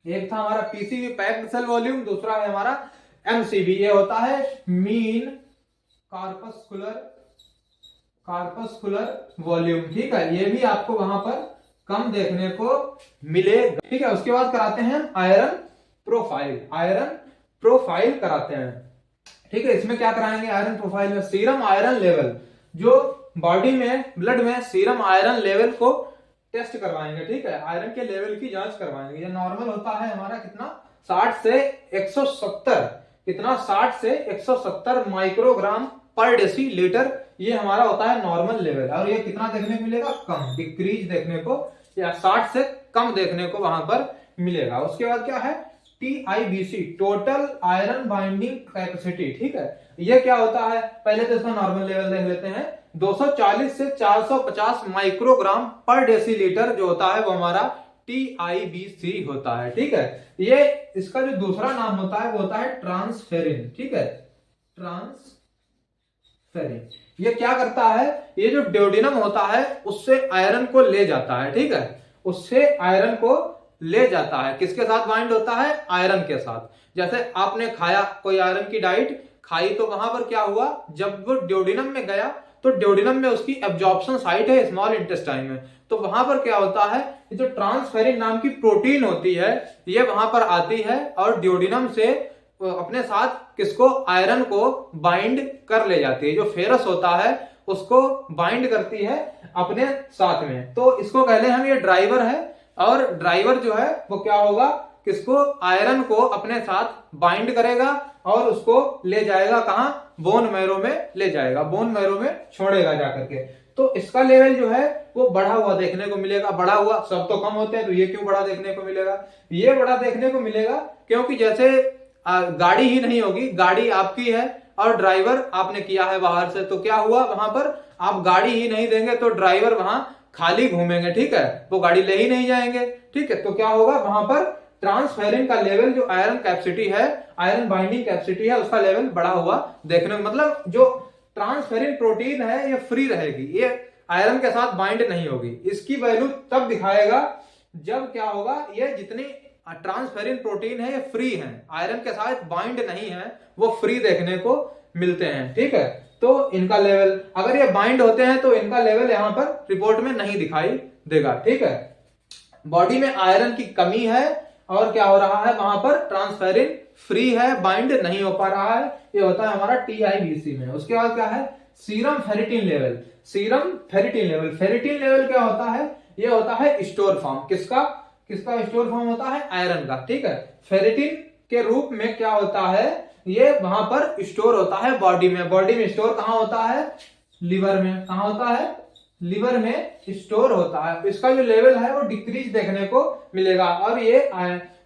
A: एक था हमारा पीसीवी पैक्ड सेल वॉल्यूम, दूसरा है हमारा एमसीवी। ये होता है मीन कार्पस्कुलर वॉल्यूम। ठीक है, ये भी आपको वहां पर कम देखने को मिलेगा। ठीक है, उसके बाद कराते हैं आयरन प्रोफाइल। आयरन प्रोफाइल कराते हैं। ठीक है, इसमें क्या कराएंगे? आयरन प्रोफाइल में सीरम आयरन लेवल, जो बॉडी में ब्लड में सीरम आयरन लेवल को टेस्ट करवाएंगे। ठीक है, आयरन के लेवल की जांच करवाएंगे। ये नॉर्मल होता है हमारा कितना? 60 से 170। कितना? 60 से 170 माइक्रोग्राम पर डेसीलीटर। ये हमारा होता है नॉर्मल लेवल। और ये कितना देखने को मिलेगा? कम, डिक्रीज देखने को, या 60 से कम देखने को वहां पर मिलेगा। उसके बाद क्या है? TIBC, total iron binding capacity. ठीक है, ये क्या होता है? पहले तो इसका नॉर्मल लेवल देख लेते हैं। 240 से 450 माइक्रोग्राम पर डेसीलीटर जो होता है वो हमारा TIBC होता है। ठीक है, ये इसका जो दूसरा नाम होता है वो होता है ट्रांसफेरिन। ठीक है, ट्रांसफेरिन। ये क्या करता है? ये जो ड्यूडेनम होता है उससे आयरन को ले जाता है। ठीक है, उससे आयरन को ले जाता है। किसके साथ बाइंड होता है? आयरन के साथ। जैसे आपने खाया कोई आयरन की डाइट खाई तो वहां पर क्या हुआ? जब वो ड्यूडेनम में गया तो ड्यूडेनम में उसकी एब्जॉर्प्शन साइट है स्मॉल इंटेस्टाइन में, तो वहां पर क्या होता है? ये जो ट्रांसफेरिन नाम की प्रोटीन होती है ये वहां पर आती है और ड्यूडेनम से अपने साथ किसको? आयरन को बाइंड कर ले जाती है। जो फेरस होता है उसको बाइंड करती है अपने साथ में। तो इसको कहते हैं हम, ये ड्राइवर है। और ड्राइवर जो है वो क्या होगा? किसको? आयरन को अपने साथ बाइंड करेगा और उसको ले जाएगा कहां? बोन मैरो में ले जाएगा, बोन मैरो में छोड़ेगा जाकर के। तो इसका लेवल जो है वो बढ़ा हुआ देखने को मिलेगा। बढ़ा हुआ, सब तो कम होते हैं तो ये क्यों बढ़ा देखने को मिलेगा? ये बढ़ा देखने को मिलेगा क्योंकि जैसे गाड़ी ही नहीं होगी, गाड़ी आपकी है और ड्राइवर आपने किया है बाहर से, तो क्या हुआ? वहां पर आप गाड़ी ही नहीं देंगे तो ड्राइवर वहां खाली घूमेंगे। ठीक है, वो गाड़ी ले ही नहीं जाएंगे। ठीक है, तो क्या होगा? वहां पर ट्रांसफेरिन का लेवल, जो आयरन कैपेसिटी है, आयरन बाइंडिंग कैपेसिटी है, उसका लेवल बढ़ा हुआ देखने को, मतलब जो ट्रांसफेरिन प्रोटीन है ये फ्री रहेगी, ये आयरन के साथ बाइंड नहीं होगी। इसकी वैल्यू तब दिखाएगा जब क्या होगा? ये जितनी ट्रांसफेरिन प्रोटीन है ये फ्री है, आयरन के साथ बाइंड नहीं है, वो फ्री देखने को मिलते हैं। ठीक है, तो इनका लेवल, अगर ये बाइंड होते हैं तो इनका लेवल यहां पर रिपोर्ट में नहीं दिखाई देगा। ठीक है, बॉडी में आयरन की कमी है और क्या हो रहा है? वहां पर ट्रांसफेरिन फ्री है, बाइंड नहीं हो पा रहा है। ये होता है हमारा TIBC में। उसके बाद क्या है? Serum ferritin level. Serum ferritin level, ferritin level क्या होता है? ये होता है स्टोर फॉर्म। किसका स्टोर फॉर्म होता है? आयरन का। ठीक है, फेरिटिन के रूप में क्या होता है? ये वहां पर स्टोर होता है बॉडी में। बॉडी में स्टोर कहां होता है? लिवर में। कहां होता है? लिवर में स्टोर होता है। इसका जो लेवल है वो डिक्रीज देखने को मिलेगा। और ये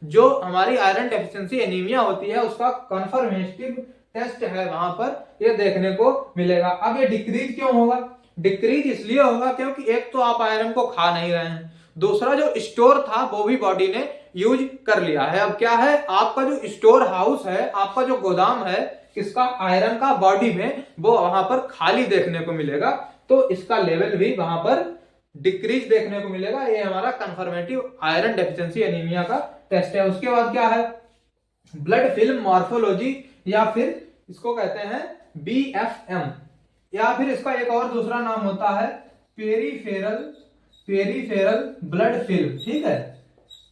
A: जो हमारी आयरन डेफिशिएंसी एनीमिया होती है उसका कंफर्मेटिव टेस्ट है, वहां पर ये देखने को मिलेगा। अब ये डिक्रीज क्यों होगा? डिक्रीज इसलिए होगा क्योंकि एक तो आप आयरन को खा नहीं रहे हैं, दूसरा जो स्टोर था वो भी बॉडी ने यूज कर लिया है। अब क्या है? आपका जो स्टोर हाउस है, आपका जो गोदाम है किसका? आयरन का, बॉडी में, वो वहां पर खाली देखने को मिलेगा। तो इसका लेवल भी वहां पर डिक्रीज देखने को मिलेगा। ये हमारा कंफर्मेटिव आयरन डेफिशिएंसी एनीमिया का टेस्ट है। उसके बाद क्या है? ब्लड फिल्म मॉर्फोलॉजी, या फिर इसको कहते हैं BFM, या फिर इसका एक और दूसरा नाम होता है पेरीफेरल ब्लड फिल्म। ठीक है,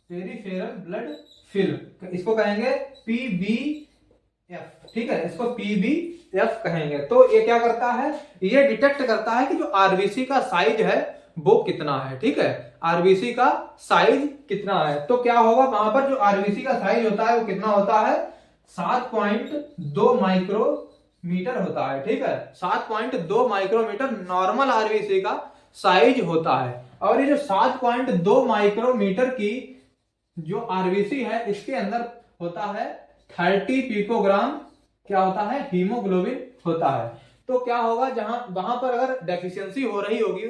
A: पेरीफेरल ब्लड फिल्म, इसको कहेंगे PBF। ठीक है, इसको PBF कहेंगे। तो ये क्या करता है? ये डिटेक्ट करता है कि जो आरबीसी का साइज है वो कितना है। ठीक है, आरबीसी का साइज कितना है। तो क्या होगा? वहां पर जो आरबीसी का साइज होता है वो कितना होता है? 7.2 माइक्रो मीटर होता है, ठीक है। 7.2 माइक्रोमीटर नॉर्मल आरबीसी का साइज होता है। और ये जो 7.2 माइक्रोमीटर की जो आरबीसी है, इसके अंदर होता है 30 पिकोग्राम क्या होता है, हीमोग्लोबिन होता है। तो क्या होगा, जहां वहां पर अगर डेफिशिएंसी हो रही होगी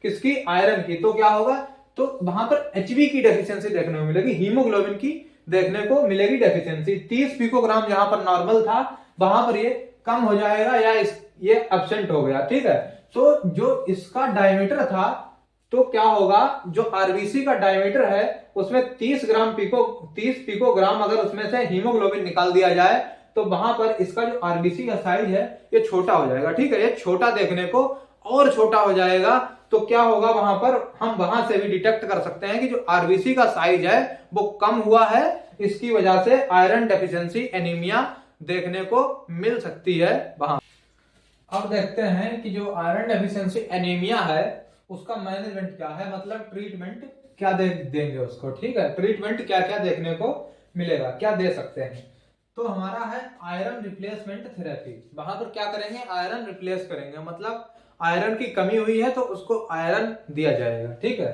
A: किसकी, आयरन की, तो क्या होगा, तो वहां पर एचबी की डेफिशिएंसी देखने को मिलेगी, हीमोग्लोबिन की देखने को मिलेगी डेफिशिएंसी। 30 पिकोग्राम जहां पर नॉर्मल था वहां पर ये कम हो जाएगा या ये एब्सेंट हो गया, ठीक है। तो जो इसका डायमीटर था, तो क्या होगा, जो आरबीसी का डायमीटर है उसमें 30 पिकोग्राम अगर उसमें से हीमोग्लोबिन निकाल दिया जाए तो वहां पर इसका जो आरबीसी का साइज है ये छोटा हो जाएगा, ठीक है। ये छोटा देखने को और छोटा हो जाएगा। तो क्या होगा, वहां पर हम वहां से भी डिटेक्ट कर सकते हैं कि जो आरबीसी का साइज है वो कम हुआ है, इसकी वजह से आयरन डेफिशिएंसी एनीमिया देखने को मिल सकती है वहां। अब देखते हैं कि जो आयरन डेफिशिएंसी एनीमिया है उसका मैनेजमेंट क्या है, मतलब ट्रीटमेंट क्या देंगे उसको, ठीक है। ट्रीटमेंट क्या क्या देखने को मिलेगा, क्या दे सकते हैं। तो हमारा है आयरन रिप्लेसमेंट थेरेपी। वहां पर क्या करेंगे, आयरन रिप्लेस करेंगे, मतलब आयरन की कमी हुई है तो उसको आयरन दिया जाएगा, ठीक है।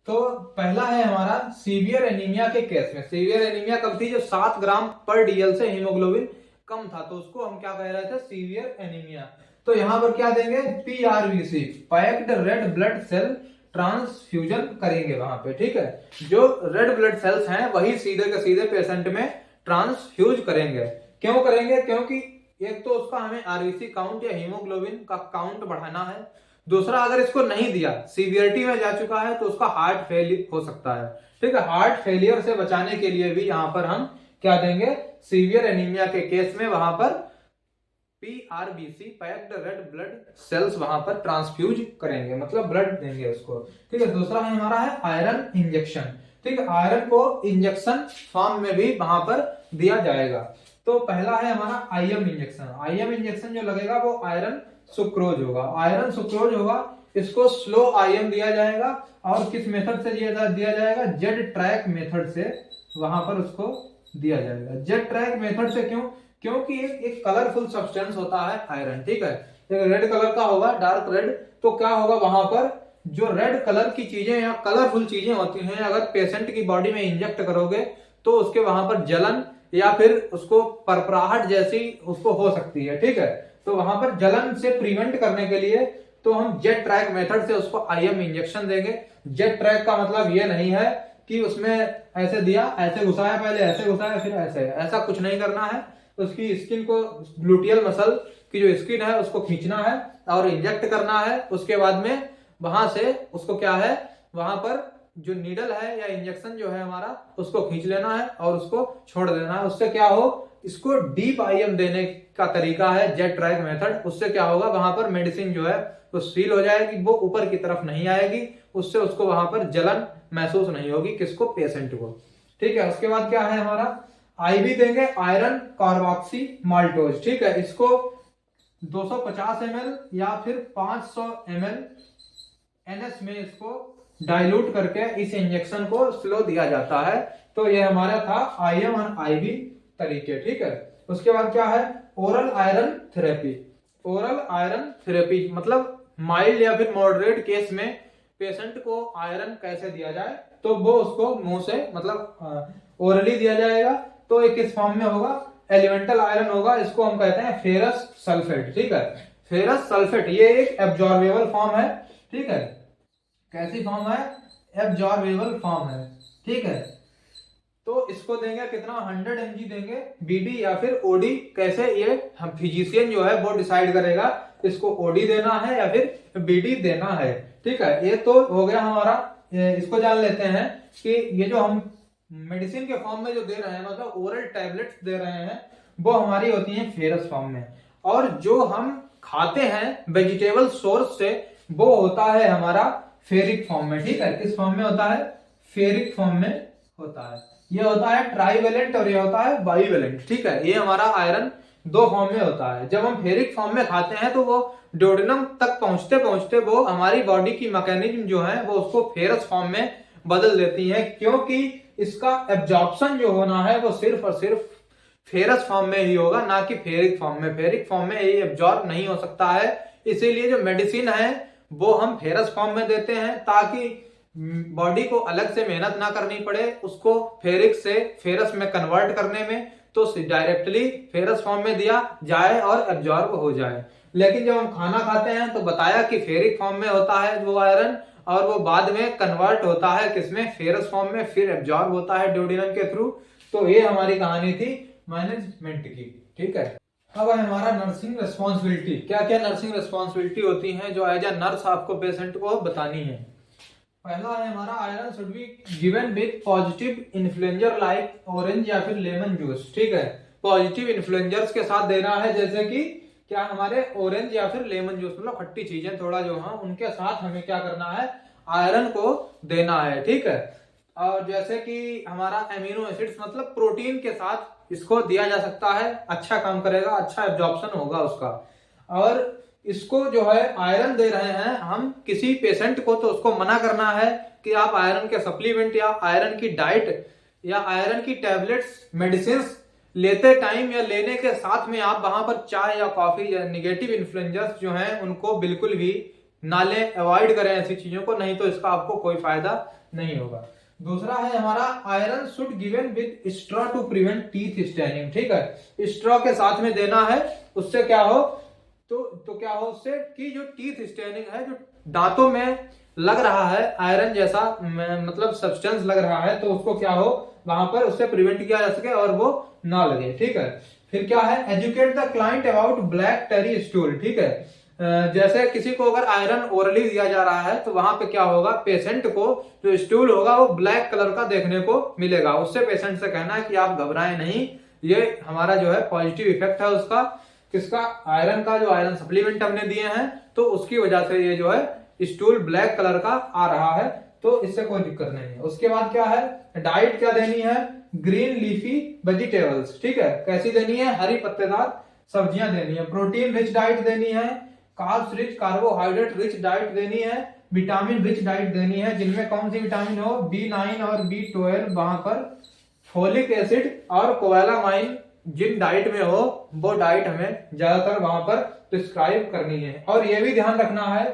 A: तो पहला है हमारा सीवियर एनीमिया के केस में। सीवियर एनीमिया कब थी, जो 7 ग्राम पर डीएल से हीमोग्लोबिन कम था, तो उसको हम क्या कह रहे थे, सीवियर एनीमिया। तो यहां पर क्या देंगे, PRBC, packed red blood cell transfusion करेंगे वहां पे, ठीक है। जो रेड ब्लड सेल्स हैं वही सीधे के सीधे पेशेंट में ट्रांसफ्यूज करेंगे। क्यों करेंगे, क्योंकि एक तो उसका हमें आरबीसी काउंट या हीमोग्लोबिन का काउंट बढ़ाना है। दूसरा, अगर इसको नहीं दिया, सीवियरिटी में जा चुका है, तो उसका हार्ट फेल हो सकता है, ठीक है। हार्ट फेलियर से बचाने के लिए भी यहां पर हम क्या देंगे, सीवियर एनीमिया के केस में वहां पर PRBC, packed red blood cells वहां पर ट्रांसफ्यूज करेंगे, मतलब ब्लड देंगे उसको, ठीक है। दूसरा है हमारा है आयरन इंजेक्शन, ठीक है। आयरन को इंजेक्शन फॉर्म में भी वहां पर दिया जाएगा। तो पहला है हमारा आईएम इंजेक्शन। आईएम इंजेक्शन जो लगेगा वो आयरन सुक्रोज होगा, आयरन सुक्रोज होगा। इसको स्लो आईएम दिया जाएगा। और किस मेथड से दिया जाएगा, जेड ट्रैक मेथड से वहां पर उसको दिया जाएगा। जेड ट्रैक मेथड से क्यों, क्योंकि एक कलरफुल सब्सटेंस होता है आयरन, ठीक है। एक रेड कलर का होगा, डार्क रेड। तो क्या होगा, वहां पर जो रेड कलर की चीजें या कलरफुल चीजें होती हैं, अगर पेशेंट की बॉडी में इंजेक्ट करोगे तो उसके वहां पर जलन या फिर उसको परपराहट जैसी उसको हो सकती है, ठीक है। तो वहां पर जलन से प्रिवेंट करने के लिए तो हम जेट ट्रैक मेथड से उसको आईएम इंजेक्शन देंगे। जेट ट्रैक का मतलब ये नहीं है कि उसमें ऐसे दिया, ऐसे घुसाया, पहले ऐसे घुसाया फिर ऐसे, ऐसा कुछ नहीं करना है। उसकी स्किन को, ग्लूटियल मसल की जो स्किन है उसको खींचना है और इंजेक्ट करना है। उसके बाद में वहां से उसको क्या है, वहां पर जो नीडल है या इंजेक्शन जो है हमारा, उसको खींच लेना है और उसको छोड़ देना है। उससे क्या हो, इसको डीप आईएम देने का तरीका है जेट ट्रैक मेथड। उससे क्या होगा, वहां पर मेडिसिन जो है वो सील हो जाएगी, वो ऊपर की तरफ नहीं आएगी। उससे उसको वहां पर जलन महसूस नहीं होगी, किसको, पेशेंट को, ठीक है। उसके बाद क्या है हमारा, आईवी देंगे आयरन कार्बोक्सी माल्टोज, ठीक है। इसको 250 ml या फिर 500 ml एनएस में इसको डाइल्यूट करके इस इंजेक्शन को स्लो दिया जाता है। तो ये हमारा था आईएम और आईवी तरीके, ठीक है। उसके बाद क्या है, oral iron therapy. Oral iron therapy मतलब माइल्ड या फिर मॉडरेट केस में पेशेंट को आयरन कैसे दिया जाए, तो वो उसको मुंह से मतलब ओरली दिया जाएगा। तो एक किस फॉर्म में होगा, एलिमेंटल आयरन होगा। इसको हम कहते हैं फेरस सल्फेट, ठीक है। फेरस सल्फेट ये एक एब्जॉर्बेबल फॉर्म है, ठीक है। कैसी फॉर्म है, एब्जॉर्बेबल फॉर्म है, ठीक है। तो इसको देंगे कितना, 100 mg देंगे, बीडी या फिर ओडी, कैसे, ये हम फिजिशियन जो है वो डिसाइड करेगा इसको ओडी देना है या फिर बीडी देना है, ठीक है। ये तो हो गया हमारा। इसको जान लेते हैं कि ये जो हम मेडिसिन के फॉर्म में जो दे रहे हैं, मतलब ओरल टैबलेट्स दे रहे हैं, वो हमारी होती है फेरस फॉर्म में। और जो हम खाते हैं वेजिटेबल सोर्स से, वो होता है हमारा फेरिक फॉर्म में, ठीक है। किस फॉर्म में होता है, फेरिक फॉर्म में होता है। ये होता है ट्राइवेलेंट और ये होता है बाइवेलेंट, ठीक है। ये हमारा आयरन 2 फॉर्म में होता है। जब हम फेरिक फॉर्म में खाते हैं तो वो ड्यूडेनम तक पहुंचते पहुंचते वो हमारी बॉडी की मैकेनिज्म जो है वो उसको फेरस फॉर्म में बदल देती है, क्योंकि इसका एब्जॉर्प्शन जो होना है वो सिर्फ और सिर्फ फेरस फॉर्म में ही होगा, ना कि फेरिक फॉर्म में। फेरिक फॉर्म में ये एब्जॉर्ब नहीं हो सकता है, इसीलिए जो मेडिसिन है वो हम फेरस फॉर्म में देते हैं, ताकि बॉडी को अलग से मेहनत ना करनी पड़े उसको फेरिक से फेरस में कन्वर्ट करने में, तो डायरेक्टली फेरस फॉर्म में दिया जाए और एब्जॉर्ब हो जाए। लेकिन जब हम खाना खाते हैं तो बताया कि फेरिक फॉर्म में होता है वो आयरन, और वो बाद में कन्वर्ट होता है किसमें, फेरस फॉर्म में, फिर एब्जॉर्ब होता है ड्यूडेनम के थ्रू। तो ये हमारी कहानी थी मैनेजमेंट की, ठीक है। अब है हमारा नर्सिंग रिस्पॉन्सिबिलिटी। क्या क्या नर्सिंग रिस्पॉन्सिबिलिटी होती है जो एज ए नर्स आपको पेशेंट को बतानी है। पहला है हमारा iron should be given with positive influencer like orange या फिर लेमन जूस, ठीक है। पॉजिटिव इन्फ्लुएंजर्स के साथ देना है, जैसे कि क्या हमारे ऑरेंज या फिर लेमन जूस, मतलब खट्टी चीजें थोड़ा जो है उनके साथ हमें क्या करना है, आयरन को देना है, ठीक है। और जैसे कि हमारा एमिनो एसिड्स मतलब प्रोटीन के साथ इसको दिया जा सकता है, अच्छा काम करेगा, अच्छा एब्जॉर्प्शन होगा उसका। और इसको जो है आयरन दे रहे हैं हम किसी पेशेंट को, तो उसको मना करना है कि आप आयरन के सप्लीमेंट या आयरन की डाइट या आयरन की टैबलेट्स मेडिसिन लेते टाइम या लेने के साथ में आप वहां पर चाय या कॉफी या निगेटिव इन्फ्लुएंजर्स जो हैं उनको बिल्कुल भी ना लें, अवॉइड करें ऐसी चीजों को, नहीं तो इसका आपको कोई फायदा नहीं होगा। दूसरा है हमारा iron should given with straw to prevent teeth staining, ठीक है। स्ट्रॉ के साथ में देना है, उससे क्या हो तो क्या हो उससे कि जो टीथ स्टेनिंग है, जो दांतों में लग रहा है आयरन जैसा मतलब सब्सटेंस लग रहा है, तो उसको क्या हो वहां पर उससे प्रिवेंट किया जा सके और वो ना लगे, ठीक है। फिर क्या है, educate the client about black tarry stool, ठीक है। जैसे किसी को अगर आयरन ओरली दिया जा रहा है तो वहां पे क्या होगा, पेशेंट को जो स्टूल होगा वो ब्लैक कलर का देखने को मिलेगा। उससे पेशेंट से कहना है कि आप घबराएं नहीं, ये हमारा जो है पॉजिटिव इफेक्ट है उसका, किसका, आयरन का, जो आयरन सप्लीमेंट हमने दिए हैं, तो उसकी वजह से ये जो है स्टूल ब्लैक कलर का आ रहा है, तो इससे कोई दिक्कत नहीं है। उसके बाद क्या है, डाइट क्या देनी है, ग्रीन लीफी वेजिटेबल्स, ठीक है। कैसी देनी है, हरी पत्तेदार सब्जियां देनी है। प्रोटीन रिच डाइट देनी है, carbs rich, carbohydrate rich diet देनी है, विटामिन रिच डाइट देनी है, जिनमें कौन सी विटामिन हो, B9 और B12, वहां पर फोलिक एसिड और कोबालामाइन जिन डाइट में हो वो डाइट हमें ज्यादातर वहां पर प्रिस्क्राइब करनी है। और ये भी ध्यान रखना है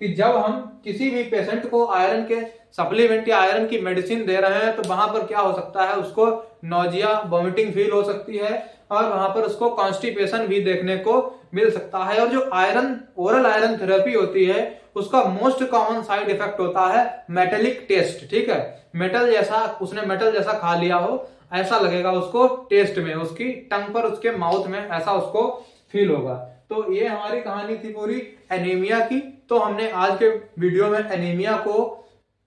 A: कि जब हम किसी भी पेशेंट को आयरन के सप्लीमेंट या आयरन की मेडिसिन दे रहे हैं तो वहां पर क्या हो सकता है, उसको नोजिया वॉमिटिंग फील हो सकती है, और वहां पर उसको कॉन्स्टिपेशन भी देखने को मिल सकता है। और जो आयरन ओरल आयरन थेरेपी होती है उसका मोस्ट कॉमन साइड इफेक्ट होता है मेटेलिक टेस्ट, ठीक है। मेटल जैसा, उसने मेटल जैसा खा लिया हो ऐसा लगेगा उसको टेस्ट में, उसकी टंग पर, उसके माउथ में ऐसा उसको फील होगा। तो ये हमारी कहानी थी पूरी एनीमिया की। तो हमने आज के वीडियो में एनीमिया को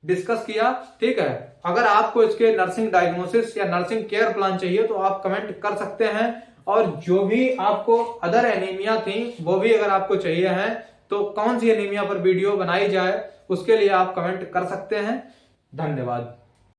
A: डिस्कस किया, ठीक है। अगर आपको इसके नर्सिंग डायग्नोसिस या नर्सिंग केयर प्लान चाहिए तो आप कमेंट कर सकते हैं, और जो भी आपको अदर एनीमिया थी वो भी अगर आपको चाहिए है तो कौन सी एनीमिया पर वीडियो बनाई जाए उसके लिए आप कमेंट कर सकते हैं। धन्यवाद।